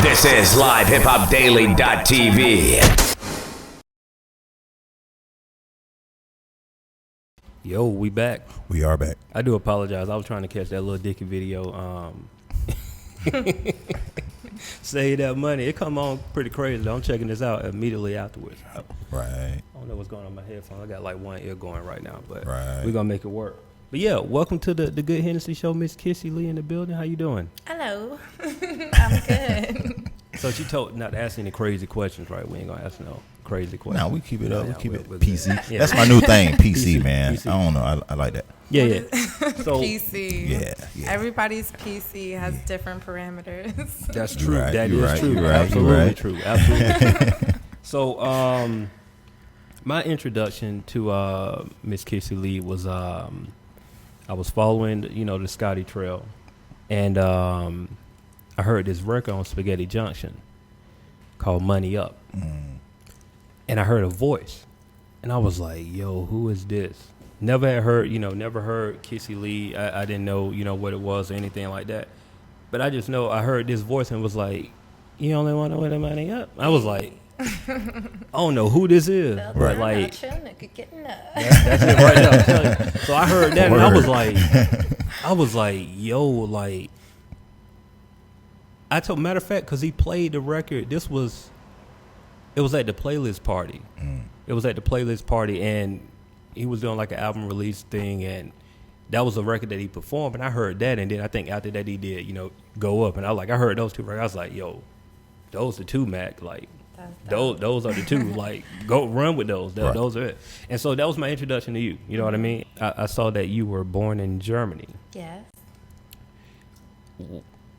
This is LiveHipHopDaily.tv. Yo, we back. We are back. I do apologize. I was trying to catch that little Dicky video. Save that money. It come on pretty crazy, though. I'm checking this out immediately afterwards. Right. I don't know what's going on with my headphones. I got like one ear going right now, but Right. we're going to make it work. But yeah, welcome to the Good Hennessy Show. Miss KISSIELEE in the building. How you doing? Hello. I'm good. So she told not to ask any crazy questions, right? We ain't going to ask no crazy questions. No, we keep it up. Yeah, we keep it we're PC. Yeah. That's my new thing, PC, man. PC. I don't know. I like that. Yeah. So PC. Yeah. Everybody's PC has different parameters. that's true. Right, That you're is right, true. you're right, Absolutely you're right. true. Absolutely true. So, my introduction to Miss KISSIELEE was I was following, the Scotty Trail, and I heard this record on Spaghetti Junction called "Money Up," and I heard a voice, and I was like, "Yo, who is this?" Never had heard, never heard KISSIELEE. I didn't know, what it was or anything like that. But I just know I heard this voice and was like, "You only want to win the money up." I was like, I don't know who this is, but like, that's it right now. I'm telling you. So I heard that and I was like, yo, like, matter of fact, because he played the record. It was at the playlist party. It was at the playlist party, and he was doing like an album release thing, and that was a record that he performed. And I heard that, and then I think after that he did, Go Up, and I heard those two records. I was like, yo, those are two, Mac, like. Those are the two. Like, go run with those. Right. Those are it. And so that was my introduction to you. You know what I mean? I saw that you were born in Germany. Yes.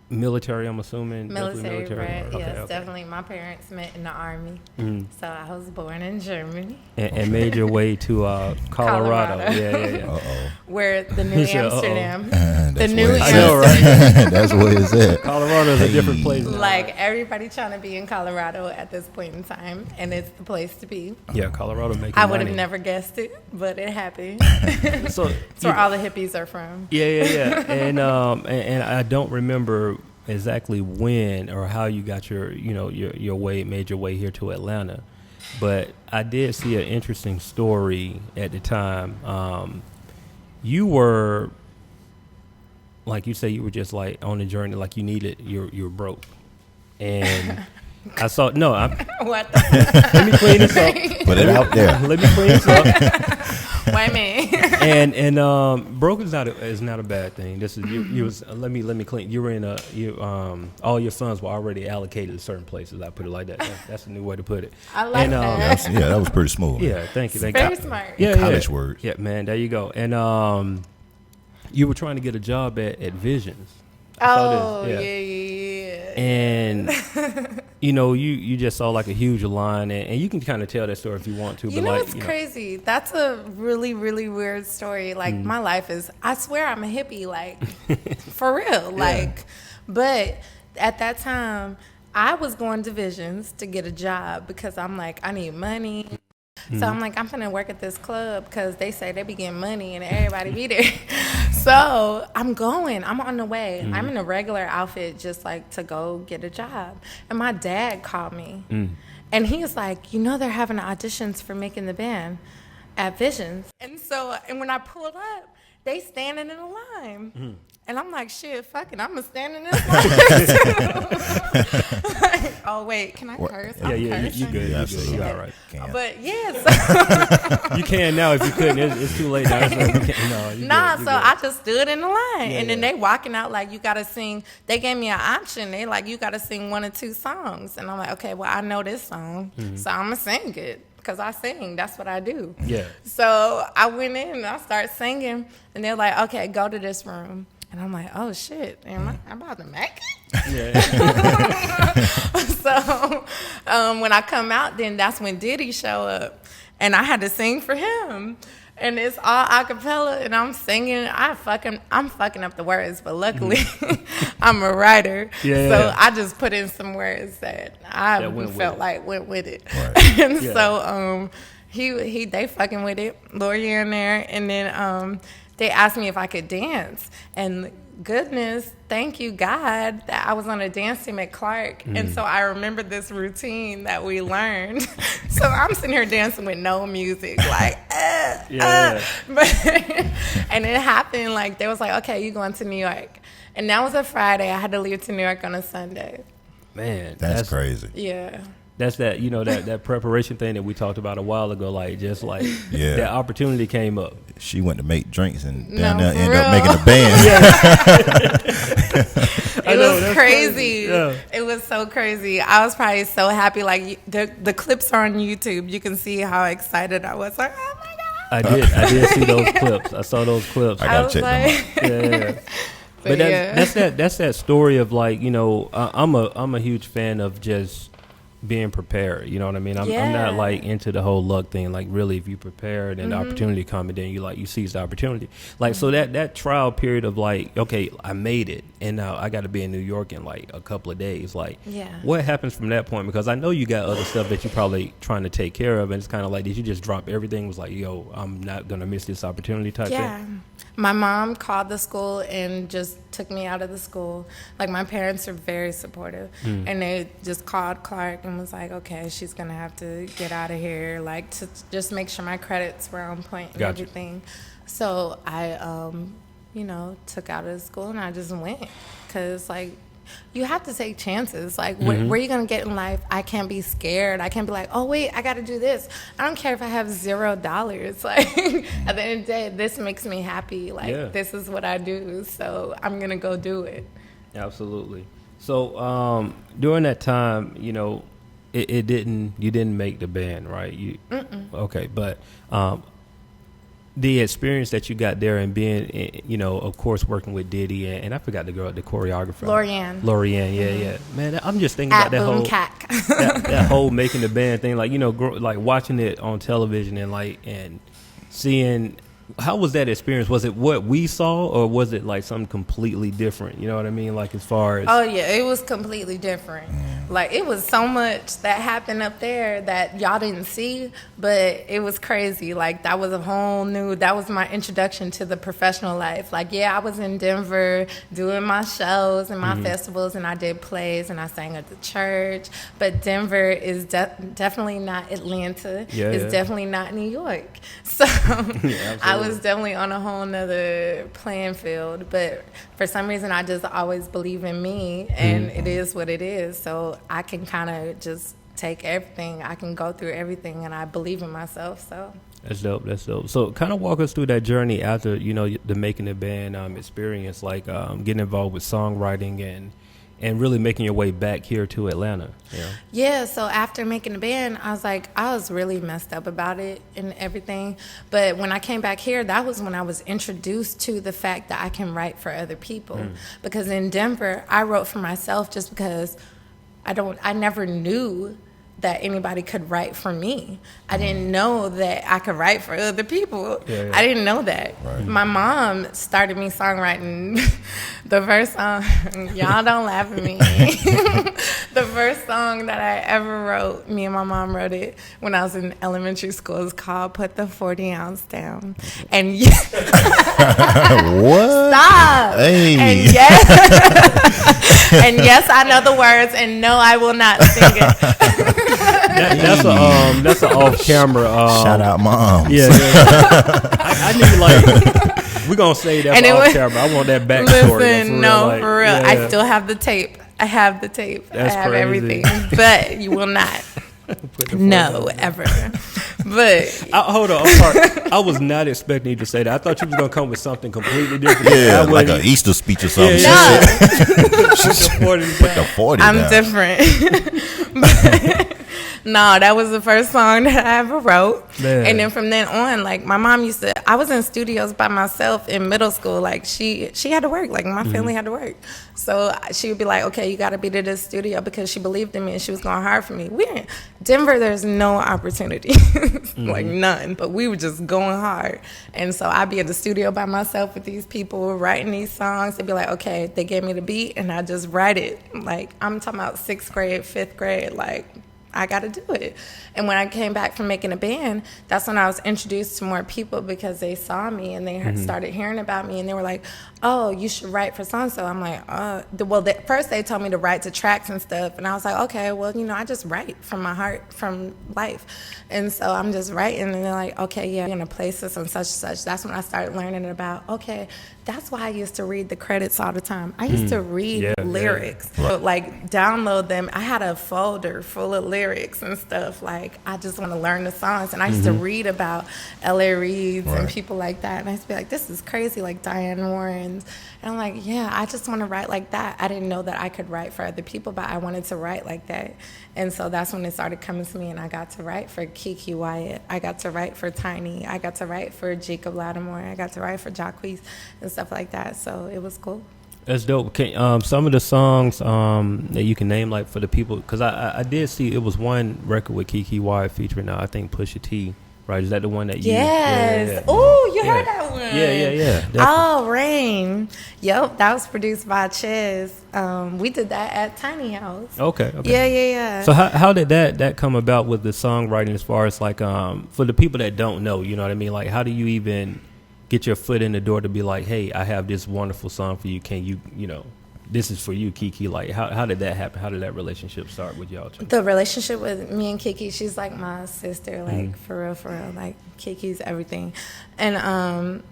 Military, I'm assuming. Military, right? Okay, Yes, okay. definitely. My parents met in the Army. So I was born in Germany. And made your way to Colorado. Yeah. Uh-oh. Where the new He said, uh-oh. Amsterdam. That's new where it's I know, at. right? That's where it's at. Colorado's a different place now. Like everybody trying to be in Colorado at this point in time, and it's the place to be. Yeah, Colorado making I would have money. never guessed it, but it happened. So, That's where all the hippies are from. Yeah. And I don't remember exactly when or how you got made your way here to Atlanta, but I did see an interesting story at the time. You were, like you say, you were just like on a journey, like you're broke, and I saw What the let me clean this up. Put it out there. Let me clean this up. Wait a minute. And broke is not a bad thing. This is you was let me clean. You were in all your funds were already allocated to certain places. I put it like that. That's a new way to put it. I like that. That was pretty smooth. Yeah, thank you. Very smart. Yeah, College words. Yeah, man, there you go. And you were trying to get a job at Visions. I saw this. Yeah. And you just saw like a huge line, and you can kind of tell that story if you want to. You know what's crazy? That's a really, really weird story. Like my life is, I swear I'm a hippie, like for real. Like, but at that time, I was going to Visions to get a job because I'm like, I need money. So I'm like, I'm finna work at this club because they say they be getting money and everybody be there. So I'm on the way. I'm in a regular outfit just like to go get a job. And my dad called me. And he was like, they're having auditions for making the band at Visions. And when I pulled up, they standing in a line. And I'm like, shit, fuck it, I'm going to stand in this line. Like, oh, wait, can I curse? Yeah, you good. Yeah, You good. You all right. But yes. You can now if you couldn't. It's too late now. I just stood in the line. And then they walking out like, you got to sing. They gave me an option. They like, you got to sing 1 or 2 songs. And I'm like, okay, well, I know this song. So I'm going to sing it. Because I sing. That's what I do. Yeah. So I went in and I started singing. And they're like, okay, go to this room. And I'm like, oh, shit. Am I about to make it? Yeah. So when I come out, then that's when Diddy show up. And I had to sing for him. And it's all a cappella, and I'm singing. I'm fucking up the words, but luckily I'm a writer. So I just put in some words that I felt like went with it. Right. And so they fucking with it. Lori in there, and then they asked me if I could dance. And goodness, thank you, God, that I was on a dance team at Clark. And so I remember this routine that we learned. So I'm sitting here dancing with no music, like, But, and it happened, like, they was like, okay, you going to New York. And that was a Friday. I had to leave to New York on a Sunday. Man, That's crazy. Yeah. That's that, that preparation thing that we talked about a while ago, like, just like that opportunity came up. She went to make drinks and down No, there for ended up real. making a band. It was crazy. Yeah. It was so crazy. I was probably so happy. Like, the clips are on YouTube. You can see how excited I was. Like, oh my God. I did see those clips. I saw those clips. I gotta check them out. Yeah. But that's that story of, like, I'm a huge fan of just being prepared. You know what I mean? I'm not like into the whole luck thing. Like, really, if you prepare and the opportunity comes, and then you seize the opportunity. Like, so that trial period of, like, okay, I made it, and now I got to be in New York in like a couple of days. Like, what happens from that point? Because I know you got other stuff that you're probably trying to take care of, and it's kind of like, did you just drop everything? Was like, yo, I'm not gonna miss this opportunity type thing. My mom called the school and just took me out of the school. Like, my parents are very supportive. And they just called Clark and was like, okay, she's going to have to get out of here, like, to just make sure my credits were on point and everything. So I, took out of the school and I just went. Because, like, you have to take chances. Like, where are you going to get in life? I can't be scared. I can't be like, oh, wait, I got to do this. I don't care if I have $0. Like, at the end of the day, this makes me happy. Like, this is what I do. So I'm going to go do it. Absolutely. So during that time, you didn't make the band, right? Okay, but the experience that you got there and being, of course, working with Diddy and I forgot the choreographer. Lorianne, yeah. Man, I'm just thinking about that whole that whole making the band thing, like, like watching it on television and seeing. How was that experience? Was it what we saw, or was it like something completely different? You know what I mean? Like, as far as... Oh, yeah, it was completely different. Like, it was so much that happened up there that y'all didn't see, but it was crazy. Like, that was that was my introduction to the professional life. Like, I was in Denver doing my shows and my festivals, and I did plays, and I sang at the church. But Denver is definitely not Atlanta. It's definitely not New York. So I was definitely on a whole nother playing field, but for some reason I just always believe in me, and it is what it is. So I can kind of just take everything. I can go through everything, and I believe in myself. So that's dope. So kind of walk us through that journey after the making the band experience, like getting involved with songwriting and really making your way back here to Atlanta. So after making the band, I was really messed up about it and everything. But when I came back here, that was when I was introduced to the fact that I can write for other people. Because in Denver, I wrote for myself just because I never knew that anybody could write for me. I didn't know that I could write for other people. I didn't know that. My mom started me songwriting. The first song, y'all don't laugh at me. The first song that I ever wrote, me and my mom wrote it when I was in elementary school. It's called Put the 40 Ounce Down. And What? Stop. Hey. And and yes, I know the words, and no, I will not sing it. That's an off camera. Shout out, mom. Yeah. I need, like, we're gonna say that for off camera. I want that backstory. Listen, for real. I still have the tape. I have the tape. That's I have crazy. everything, but you will not. No, ever. But hold on, I'm sorry. I was not expecting you to say that. I thought you was gonna come with something completely different. Yeah, like an Easter speech or something. no, Put the 40 I'm down. different. No, that was the first song that I ever wrote. Man. And then from then on, like, my mom I was in studios by myself in middle school. Like, she had to work. Like, my family had to work. So she would be like, okay, you got to be to this studio, because she believed in me and she was going to hire for me. We're in Denver, there's no opportunity. Like, none. But we were just going hard. And so I'd be at the studio by myself with these people writing these songs. They'd be like, okay, they gave me the beat and I just write it. Like, I'm talking about 6th grade, 5th grade, like, I got to do it. And when I came back from making a band, that's when I was introduced to more people because they saw me and they started hearing about me, and they were like, oh, you should write for so-and-so. I'm like, first they told me to write to tracks and stuff, and I was like, okay, well, I just write from my heart, from life. And so I'm just writing, and they're like, okay, yeah, you're going to place this on such and such. That's when I started learning about, okay, that's why I used to read the credits all the time. I used to read lyrics, like download them. I had a folder full of lyrics and stuff. Like, I just want to learn the songs. And I used to read about L.A. Reid's and people like that. And I used to be like, this is crazy, like Diane Warren's. And I'm like, yeah, I just want to write like that. I didn't know that I could write for other people, but I wanted to write like that. And so that's when it started coming to me, and I got to write for Kiki Wyatt. I got to write for Tiny. I got to write for Jacob Lattimore. I got to write for Jacquees and stuff like that. So it was cool. That's dope. Can, some of the songs that you can name, like, for the people, because I did see it was one record with Kiki Wyatt featuring, I think, Pusha T. Right, is that the one that you? Yes. Oh, you heard that one? Yeah. Definitely. Oh, Rain. Yep, that was produced by Ches. We did that at Tiny House. Okay. Yeah. So how did that come about with the songwriting, as far as like for the people that don't know, you know what I mean? Like, how do you even get your foot in the door to be like, hey, I have this wonderful song for you. Can you, this is for you, Kiki. Like, how did that happen? How did that relationship start with y'all two? The relationship with me and Kiki, she's like my sister, like for real. Like, Kiki's everything. And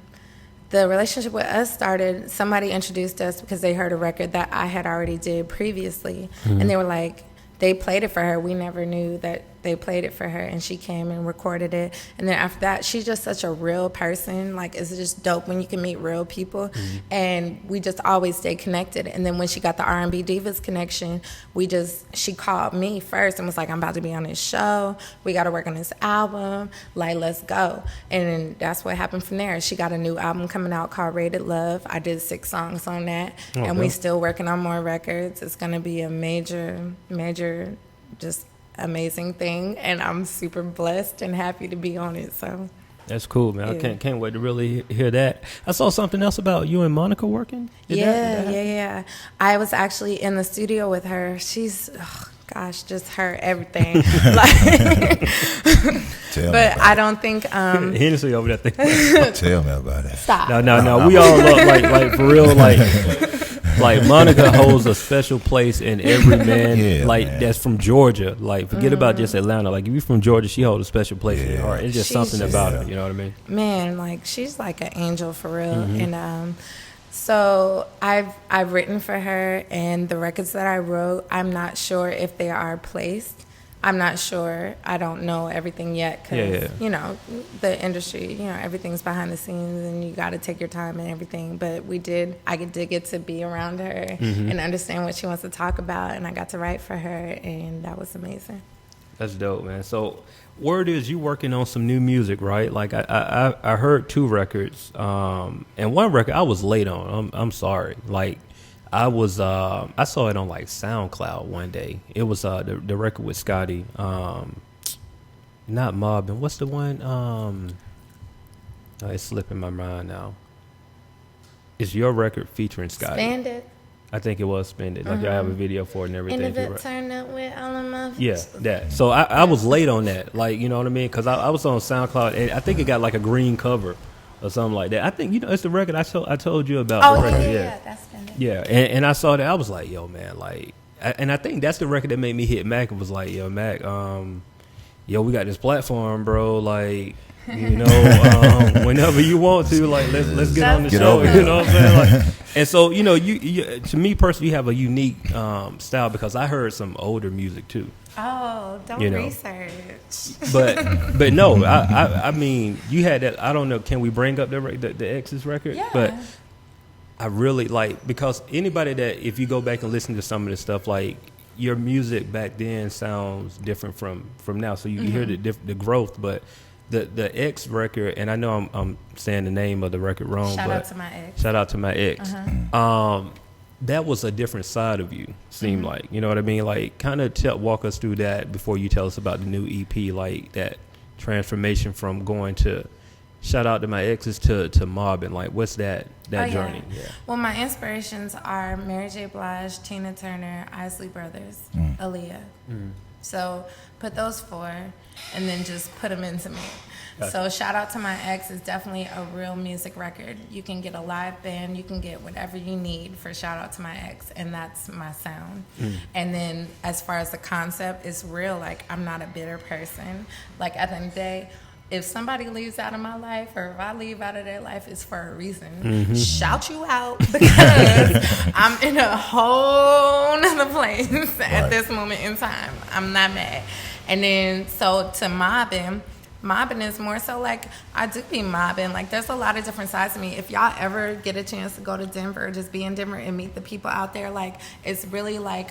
the relationship with us started, somebody introduced us because they heard a record that I had already did previously. And they were like, they played it for her. We never knew that they played it for her, and she came and recorded it. And then after that, she's just such a real person. Like, it's just dope when you can meet real people. And we just always stay connected. And then when she got the R&B Divas connection, she called me first and was like, I'm about to be on this show. We got to work on this album. Like, let's go. And then that's what happened from there. She got a new album coming out called Rated Love. I did 6 songs on that. And we still working on more records. It's going to be a major, just amazing thing, and I'm super blessed and happy to be on it. So that's cool, man. I can't wait to really hear that. I saw something else about you and Monica working. Yeah. I was actually in the studio with her. She's just her everything. But I don't think Hennessy over there. Tell me about it. Stop. No. We all love like for real, like Monica holds a special place in every man man. That's from Georgia. Like, forget about just Atlanta. Like, if you're from Georgia, she holds a special place in your heart. It's just something about her. You know what I mean? Man, like, she's like an angel for real. And so I've written for her, and the records that I wrote, I'm not sure if they are placed. I'm not sure. I don't know everything yet because, the industry, everything's behind the scenes and you got to take your time and everything. But I did get to be around her and understand what she wants to talk about. And I got to write for her, and that was amazing. That's dope, man. So word is you working on some new music, right? Like, I heard 2 records, and one record I was late on. I'm sorry. Like, I saw it on like SoundCloud one day. It was the record with Scotty, not Mobbin'. What's the one? It's slipping my mind now. It's your record featuring Scotty. Spend It. I think it was Spend It. Like, I have a video for it and everything. And if it turned up with all of my... Yeah, that. So I was late on that. Like, you know what I mean? Because I was on SoundCloud, and I think it got like a green cover or something like that. I think, it's the record I told you about. Oh, the record. yeah, that's Spend It. Yeah, and I saw that. I was like, yo, man, like, and I think that's the record that made me hit Mac and was like, yo, Mac, we got this platform, bro. Like, whenever you want to, like, let's get on the show. You know what I'm saying? Like, and so, you to me personally, you have a unique style, because I heard some older music too. Oh, don't research. But no, I mean, you had that. I don't know. Can we bring up the X's record? Yeah. But I really like, because anybody that, if you go back and listen to some of this stuff, like, your music back then sounds different from now. So you hear the growth, but the X record, and I know I'm saying the name of the record wrong. Shout out to my ex. That was a different side of you, seemed like. You know what I mean? Like, kind of walk us through that before you tell us about the new EP, like that transformation from going to shout out to my exes to mobbing. Like, what's that journey? Yeah. Well, my inspirations are Mary J. Blige, Tina Turner, Isley Brothers, Aaliyah. So put those 4 and then just put them into me. Gotcha. So shout out to my ex is definitely a real music record. You can get a live band, you can get whatever you need for shout out to my ex, and that's my sound. And then as far as the concept, it's real. Like, I'm not a bitter person. Like, at the end of the day, if somebody leaves out of my life or if I leave out of their life, it's for a reason. Shout you out because I'm in a whole nother place at this moment in time. I'm not mad. And then, so to mobbing is more so like, I do be mobbing. Like, there's a lot of different sides to me. If y'all ever get a chance to go to Denver or just be in Denver and meet the people out there, like, it's really like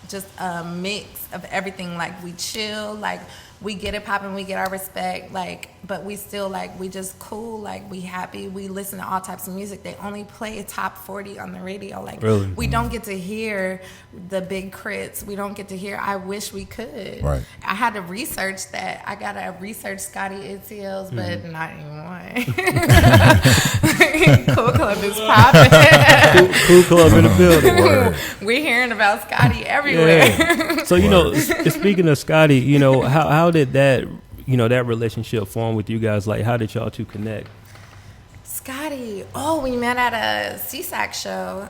just a mix of everything. Like, we chill, like, we get it popping, we get our respect, like, but we still, like, we just cool, like, we happy, we listen to all types of music. They only play top 40 on the radio. Like, really? We don't get to hear the big crits. We don't get to hear, I wish we could. Right. I had to research that. I got to research Scotty ATLs, but not anymore. Cool Club is popping. Cool Club in the building. We're hearing about Scotty everywhere. Yeah. So, speaking of Scotty, how did that, that relationship form with you guys? Like, how did y'all two connect? Scotty, we met at a CSAC show,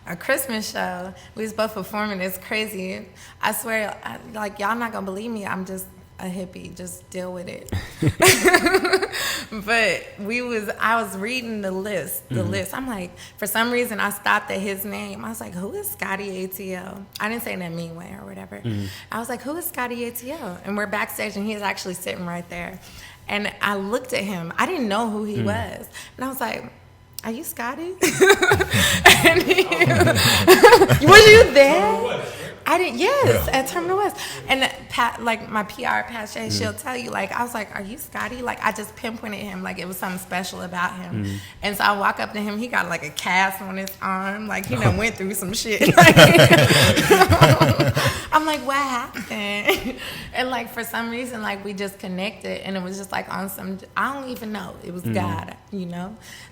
a Christmas show. We was both performing. It's crazy. I swear, y'all not gonna believe me. I'm just a hippie. Just deal with it. But I was reading the list. I'm like, for some reason, I stopped at his name. I was like, who is Scotty ATL? I didn't say it in a mean way or whatever. I was like, who is Scotty ATL? And we're backstage, and he's actually sitting right there. And I looked at him. I didn't know who he was. And I was like, are you Scotty? And was you there? I didn't. Yes, at Terminal West. And my PR Pache, she'll tell you, like, I was like, are you Scotty? Like, I just pinpointed him, like it was something special about him. And so I walk up to him. He got like a cast on his arm, like he done went through some shit. I'm like, what happened? And like for some reason, like we just connected, and it was just like on some, I don't even know. It was God,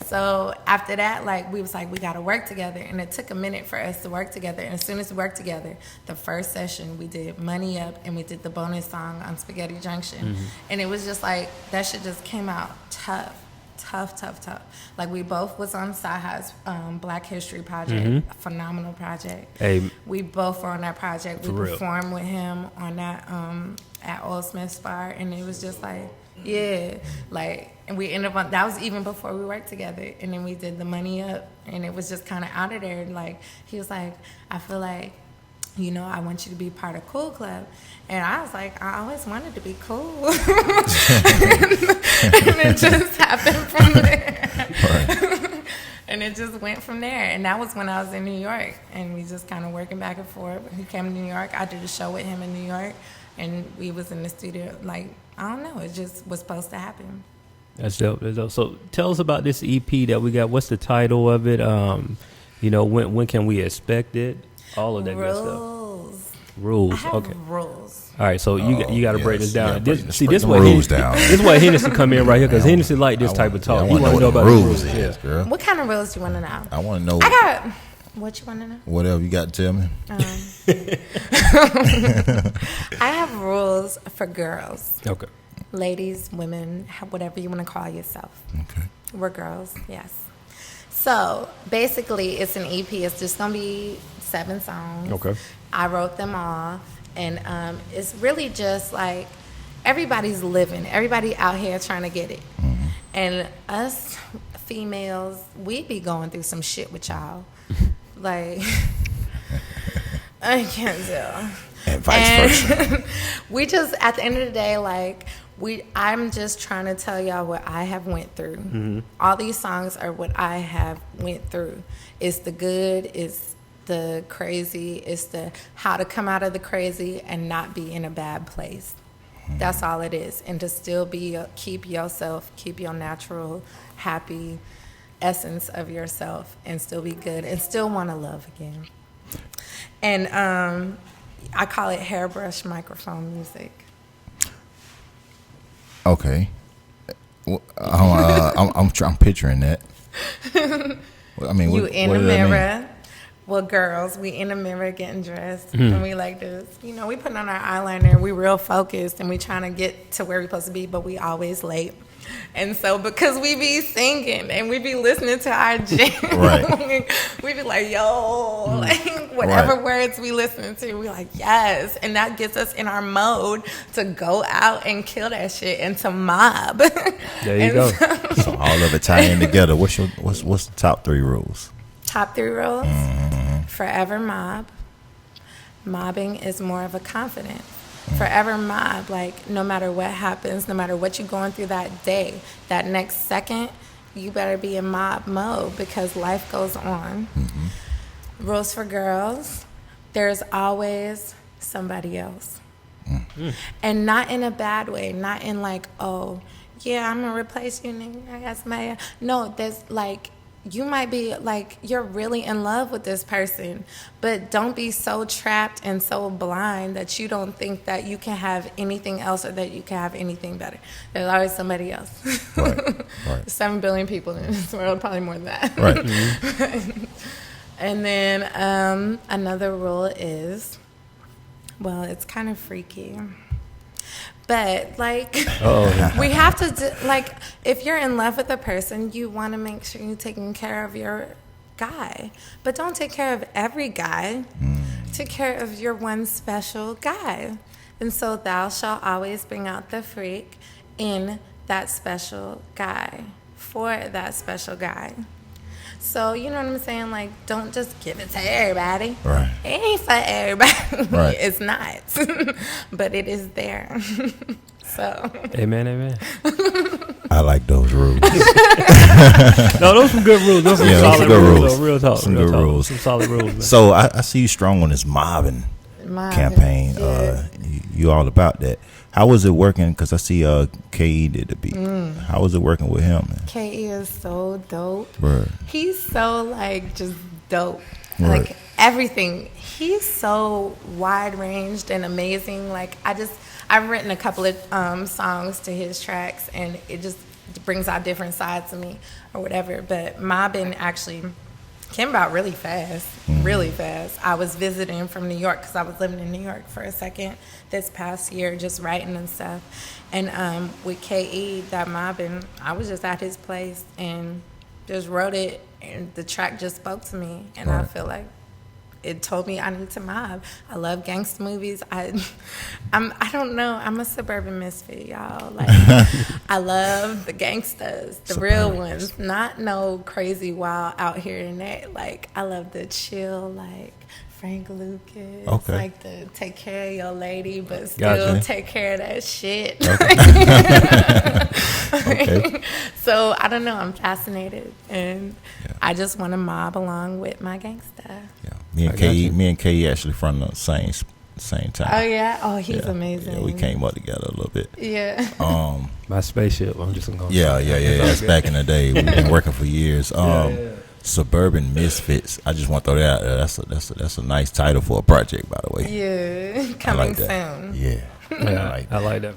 So after that, like we was like, we got to work together, and it took a minute for us to work together. And as soon as we worked together, the first session we did Money Up, and we did the bonus song on Spaghetti Junction, and it was just like that shit just came out tough. Like we both was on Saha's Black History project, a phenomenal project. Hey, we both were on that project. We performed with him on that at Old Smith's Bar, and it was just like, and we ended up on, that was even before we worked together. And then we did the Money Up, and it was just kind of out of there. Like he was like, I feel like, I want you to be part of Cool Club. And I was like, I always wanted to be cool. And it just happened from there. Right. And it just went from there. And that was when I was in New York. And we just kind of working back and forth. He came to New York. I did a show with him in New York. And we was in the studio. Like, I don't know. It just was supposed to happen. That's dope. So tell us about this EP that we got. What's the title of it? When can we expect it? All of that good stuff. Rules. I have okay. Rules. All right, so you got to break this down. This is why Hennessy come in right here, because Hennessy like this type of talk. You want to know about rules is, girl. What kind of rules do you want to know? I want to know. What you want to know? Whatever you got to tell me. I have rules for girls. Okay. Ladies, women, whatever you want to call yourself. Okay. We're girls, yes. So basically, it's an EP. It's just gonna be 7 songs. Okay. I wrote them all, and it's really just like everybody's living. Everybody out here trying to get it, and us females, we be going through some shit with y'all. Like I can't tell. And vice versa. We just at the end of the day, like. I'm just trying to tell y'all what I have went through. All these songs are what I have went through. It's the good, it's the crazy, it's the how to come out of the crazy and not be in a bad place. That's all it is. And to still keep yourself, keep your natural, happy essence of yourself, and still be good and still want to love again. And I call it hairbrush microphone music. Okay. I'm picturing that. I mean, You what in the does that mean? mirror. Well, girls, we in the mirror getting dressed, and we like this. You know, we putting on our eyeliner. We real focused, and we trying to get to where we supposed to be, but we always late. And so, because we be singing and we be listening to our jam, Right. we be like, yo, like whatever words we listen to, we like, yes. And that gets us in our mode to go out and kill that shit and to mob. There you go. So all of it tying together. What's the top 3 rules? Top 3 rules. Forever mob. Mobbing is more of a confidence. Forever mob, like no matter what happens, no matter what you're going through that day, that next second, you better be in mob mode because life goes on. Rules for girls, there's always somebody else. And not in a bad way, not in like, oh, yeah, I'm going to replace you, nigga. I got somebody else. No, there's like, you might be like, you're really in love with this person, but don't be so trapped and so blind that you don't think that you can have anything else or that you can have anything better. There's always somebody else. Right. 7 billion people in this world, probably more than that. Right. And then another rule is, well, it's kind of freaky. But, like, we have to, like, if you're in love with a person, you want to make sure you're taking care of your guy. But don't take care of every guy. Take care of your one special guy. And so thou shalt always bring out the freak in that special guy, for that special guy. So, you know what I'm saying? Like, don't just give it to everybody. Right. It ain't for everybody. Right. It's not. But it is there. So. Amen. I like those rules. No, those some good rules. Those some solid good rules. rules. Though. Real talk. Some real good talk. rules. Some solid rules. Man. So I see you strong on this mobbing campaign. Yeah. You all about that. How was it working? Because I see KE did the beat. How was it working with him? Man? KE is so dope. Right. He's so, like, just dope. Right. Like, everything. He's so wide-ranged and amazing. Like, I've written a couple of songs to his tracks, and it just brings out different sides of me or whatever. But mobbing actually came about really fast, really fast. I was visiting from New York because I was living in New York for a second this past year, just writing and stuff. And with KE, that mobbing, I was just at his place and just wrote it, and the track just spoke to me. And I feel like it told me I need to mob. I love gangster movies. I don't know. I'm a suburban misfit, y'all. Like, I love the gangsters, the real ones, not no crazy wild out here in that. Like, I love the chill, like Frank Lucas. Okay. Like the take care of your lady, but still take care of that shit. Okay. So I don't know. I'm fascinated, and I just want to mob along with my gangster. Yeah. Me and KE actually from the same time. Oh yeah. Oh, he's amazing. Yeah, we came up together a little bit. Yeah. My spaceship. I'm just gonna. Yeah. That's back in the day. We've been working for years. Suburban Misfits. I just want to throw that out there. That's a nice title for a project, by the way. Yeah. Coming soon. Yeah. I like that.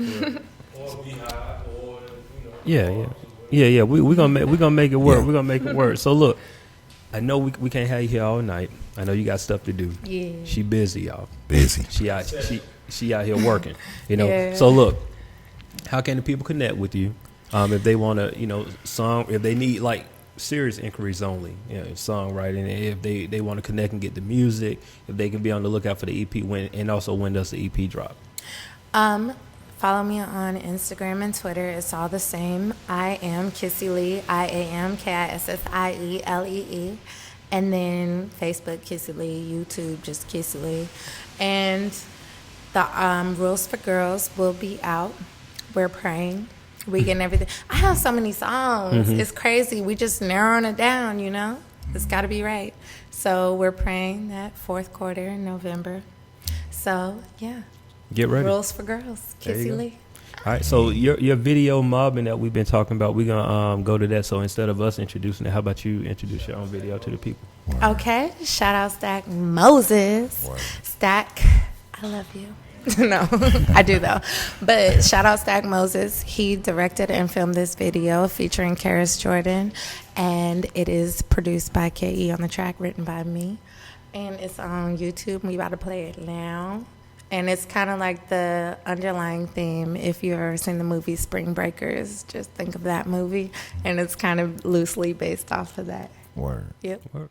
Yeah. We're gonna make it work. Yeah. We're gonna make it work. So look, I know we can't have you here all night. I know you got stuff to do. Yeah. She busy, y'all. Busy. She out here working. You know. Yeah. So look, how can the people connect with you? If they want to, if they need like serious inquiries only, songwriting. If they want to connect and get the music, if they can be on the lookout for the EP and also when does the EP drop? Follow me on Instagram and Twitter. It's all the same. I am KISSIELEE. IAM KISSIELEE. And then Facebook KISSIELEE, YouTube just KISSIELEE. And the Rules for Girls will be out. We're praying. We getting everything. I have so many songs. It's crazy. We just narrowing it down, It's got to be right. So we're praying that fourth quarter in November. So, yeah. Get ready. Rules for Girls. KISSIELEE. All right, so your video mobbing that we've been talking about, we're going to go to that. So instead of us introducing it, how about you introduce your own video to the people? Okay. Shout out Stack Moses. Word. Stack, I love you. No, I do though. But shout out Stag Moses. He directed and filmed this video featuring Karis Jordan, and it is produced by KE on the track, written by me, and it's on YouTube. We about to play it now, and it's kind of like the underlying theme. If you've ever seen the movie Spring Breakers, just think of that movie, and it's kind of loosely based off of that. Word. Yep. Word.